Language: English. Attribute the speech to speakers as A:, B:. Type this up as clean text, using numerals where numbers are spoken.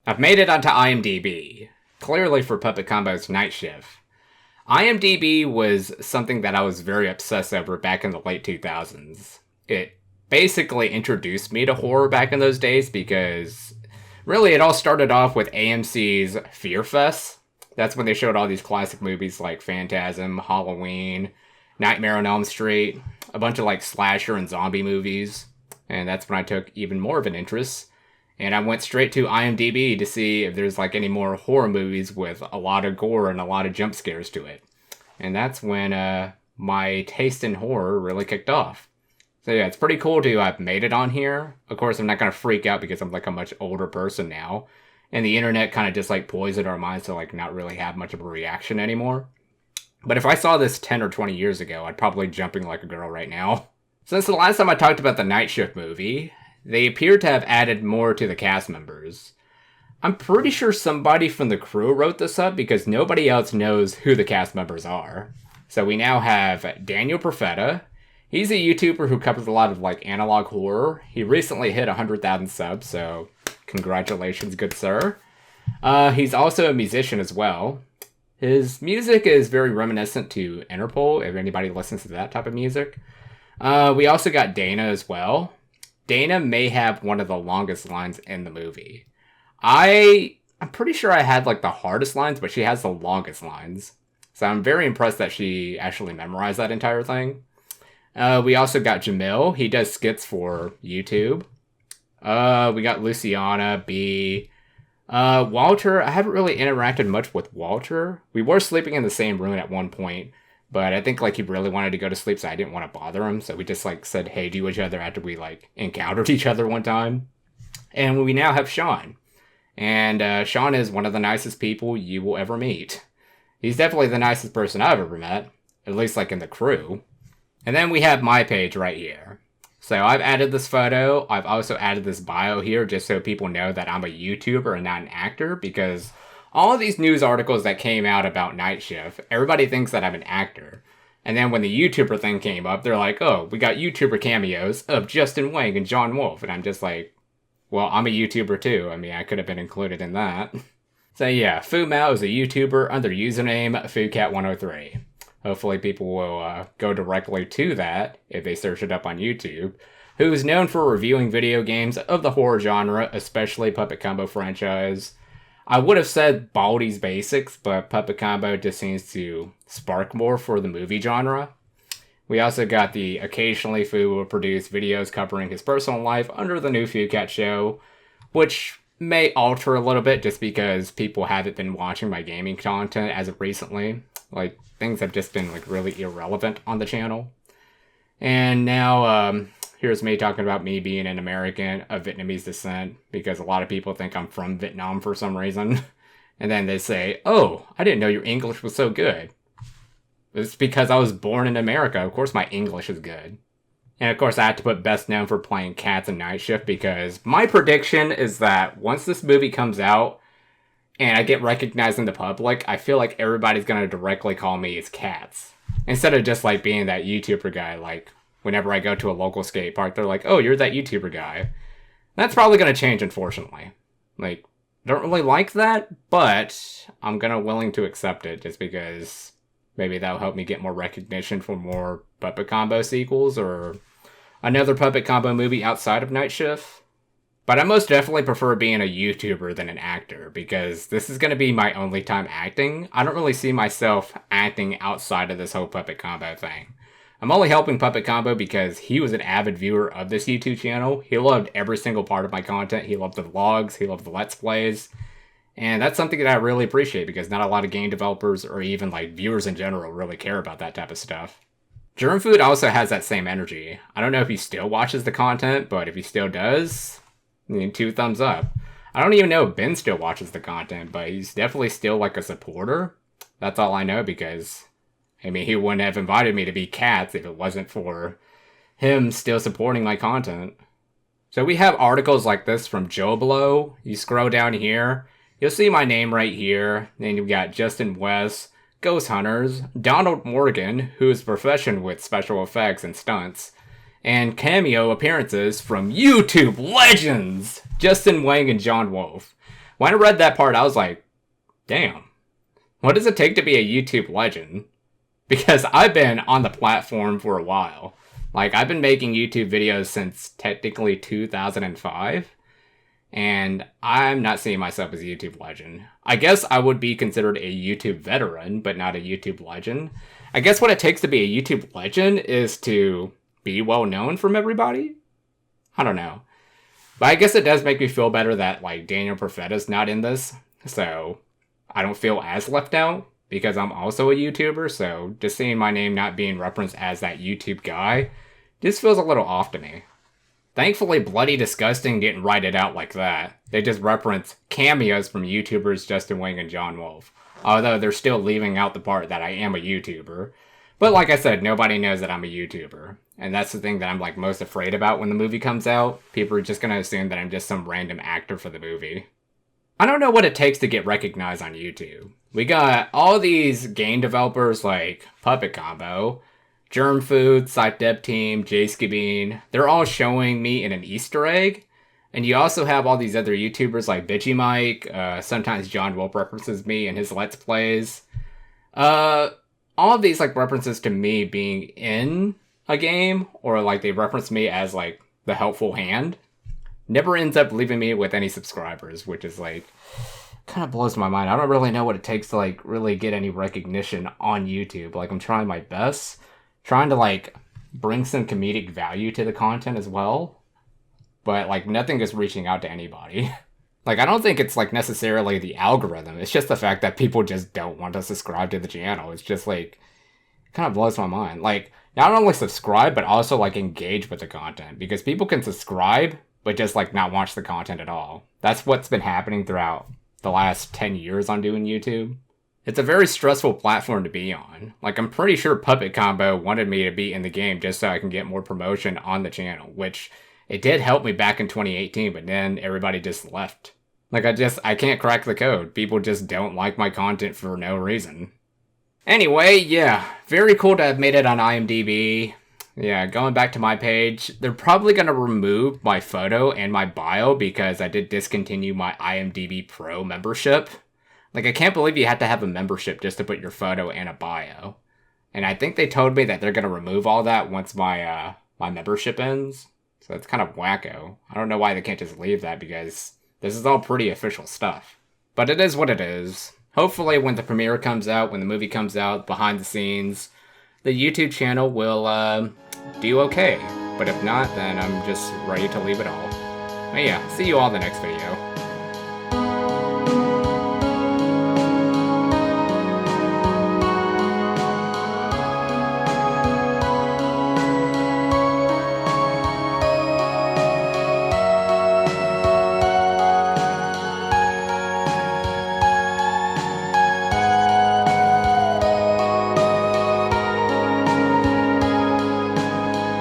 A: I've made it onto IMDb, clearly for Puppet Combo's Night Shift. IMDb was something that I was very obsessed over back in the late 2000s. It basically introduced me to horror back in those days because really it all started off with AMC's Fear Fest. That's when they showed all these classic movies like Phantasm, Halloween, Nightmare on Elm Street, a bunch of like slasher and zombie movies. And that's when I took even more of an interest. And I went straight to IMDb to see if there's like any more horror movies with a lot of gore and a lot of jump scares to it. And that's when my taste in horror really kicked off. So yeah, it's pretty cool to have made it on here. Of course, I'm not going to freak out because I'm like a much older person now. And the internet kind of just like poisoned our minds to like not really have much of a reaction anymore. But if I saw this 10 or 20 years ago, I'd probably jumping like a girl right now. Since the last time I talked about the Night Shift movie, they appear to have added more to the cast members. I'm pretty sure somebody from the crew wrote this up because nobody else knows who the cast members are. So we now have Daniel Profeta. He's a YouTuber who covers a lot of like analog horror. He recently hit 100,000 subs, so congratulations, good sir. He's also a musician as well. His music is very reminiscent to Interpol, if anybody listens to that type of music. We also got Dana as well. Dana may have one of the longest lines in the movie. I'm pretty sure I had like the hardest lines, but she has the longest lines. So I'm very impressed that she actually memorized that entire thing. We also got Jamil. He does skits for YouTube. We got Luciana, B. Walter, I haven't really interacted much with Walter. We were sleeping in the same room at one point, but I think like he really wanted to go to sleep, so I didn't want to bother him. So we just like said hey to each other after we like encountered each other one time. And we now have Sean. And Sean is one of the nicest people you will ever meet. He's definitely the nicest person I've ever met, at least like in the crew. And then we have my page right here. So I've added this photo. I've also added this bio here just so people know that I'm a YouTuber and not an actor, because all of these news articles that came out about Night Shift, everybody thinks that I'm an actor. And then when the YouTuber thing came up, they're like, oh, we got YouTuber cameos of Justin Wang and John Wolfe. And I'm just like, well, I'm a YouTuber too. I mean, I could have been included in that. So yeah, PhuMao is a YouTuber under username PhuCat103. Hopefully people will go directly to that if they search it up on YouTube. Who is known for reviewing video games of the horror genre, especially Puppet Combo franchise. I would have said Baldi's Basics, but Puppet Combo just seems to spark more for the movie genre. We also got the occasionally Phu will produce videos covering his personal life under the new PhuCat show, which may alter a little bit just because people haven't been watching my gaming content as of recently. Like, things have just been like really irrelevant on the channel. And now, here's me talking about me being an American of Vietnamese descent, because a lot of people think I'm from Vietnam for some reason. And then they say, oh, I didn't know your English was so good. It's because I was born in America. Of course my English is good. And of course I had to put best known for playing Cats and Night Shift, because my prediction is that once this movie comes out and I get recognized in the public, I feel like everybody's going to directly call me as Cats. Instead of just like being that YouTuber guy, like whenever I go to a local skate park, they're like, oh, you're that YouTuber guy. That's probably going to change, unfortunately. Like, don't really like that, but I'm willing to accept it just because maybe that'll help me get more recognition for more Puppet Combo sequels or another Puppet Combo movie outside of Night Shift. But I most definitely prefer being a YouTuber than an actor, because this is going to be my only time acting. I don't really see myself acting outside of this whole Puppet Combo thing. I'm only helping Puppet Combo because he was an avid viewer of this YouTube channel. He loved every single part of my content. He loved the vlogs. He loved the Let's Plays. And that's something that I really appreciate, because not a lot of game developers or even like viewers in general really care about that type of stuff. Germ Food also has that same energy. I don't know if he still watches the content, but if he still does, 2 thumbs up. I don't even know if Ben still watches the content, but he's definitely still like a supporter. That's all I know, because I mean, he wouldn't have invited me to be Cats if it wasn't for him still supporting my content. So we have articles like this from Joe Blow. You scroll down here, you'll see my name right here. Then you've got Justin West, Ghost Hunters, Donald Morgan, whose profession with special effects and stunts, and cameo appearances from YouTube legends, Justin Wang and John Wolfe. When I read that part, I was like, damn, what does it take to be a YouTube legend? Because I've been on the platform for a while. Like, I've been making YouTube videos since technically 2005, and I'm not seeing myself as a YouTube legend. I guess I would be considered a YouTube veteran, but not a YouTube legend. I guess what it takes to be a YouTube legend is to be well known from everybody? I don't know. But I guess it does make me feel better that, like, Daniel Profeta's not in this, so I don't feel as left out, because I'm also a YouTuber, so just seeing my name not being referenced as that YouTube guy just feels a little off to me. Thankfully, Bloody Disgusting didn't write it out like that. They just reference cameos from YouTubers Justin Wing and John Wolf. Although they're still leaving out the part that I am a YouTuber. But like I said, nobody knows that I'm a YouTuber. And that's the thing that I'm like most afraid about when the movie comes out. People are just gonna assume that I'm just some random actor for the movie. I don't know what it takes to get recognized on YouTube. We got all these game developers like Puppet Combo, Germ Food, Site Dev Team, Jskibeen. They're all showing me in an Easter egg. And you also have all these other YouTubers like Bitchy Mike. Sometimes John Wolf references me in his Let's Plays. All of these like references to me being in a game, or like they reference me as like the helpful hand, never ends up leaving me with any subscribers, which is like kind of blows my mind. I don't really know what it takes to like really get any recognition on YouTube. Like, I'm trying my best, trying to like bring some comedic value to the content as well. But, like, nothing is reaching out to anybody. Like, I don't think it's, like, necessarily the algorithm. It's just the fact that people just don't want to subscribe to the channel. It's just, like, kind of blows my mind. Like, not only subscribe, but also, like, engage with the content. Because people can subscribe, but just, like, not watch the content at all. That's what's been happening throughout the last 10 years on doing YouTube. It's a very stressful platform to be on. Like, I'm pretty sure Puppet Combo wanted me to be in the game just so I can get more promotion on the channel, which it did help me back in 2018, but then everybody just left. Like, I can't crack the code. People just don't like my content for no reason. Anyway, yeah, very cool to have made it on IMDb. Yeah, going back to my page, they're probably going to remove my photo and my bio because I did discontinue my IMDb Pro membership. Like, I can't believe you have to have a membership just to put your photo and a bio. And I think they told me that they're going to remove all that once my membership ends. So it's kind of wacko. I don't know why they can't just leave that, because this is all pretty official stuff. But it is what it is. Hopefully when the premiere comes out, when the movie comes out, behind the scenes, the YouTube channel will do okay. But if not, then I'm just ready to leave it all. But yeah, see you all in the next video.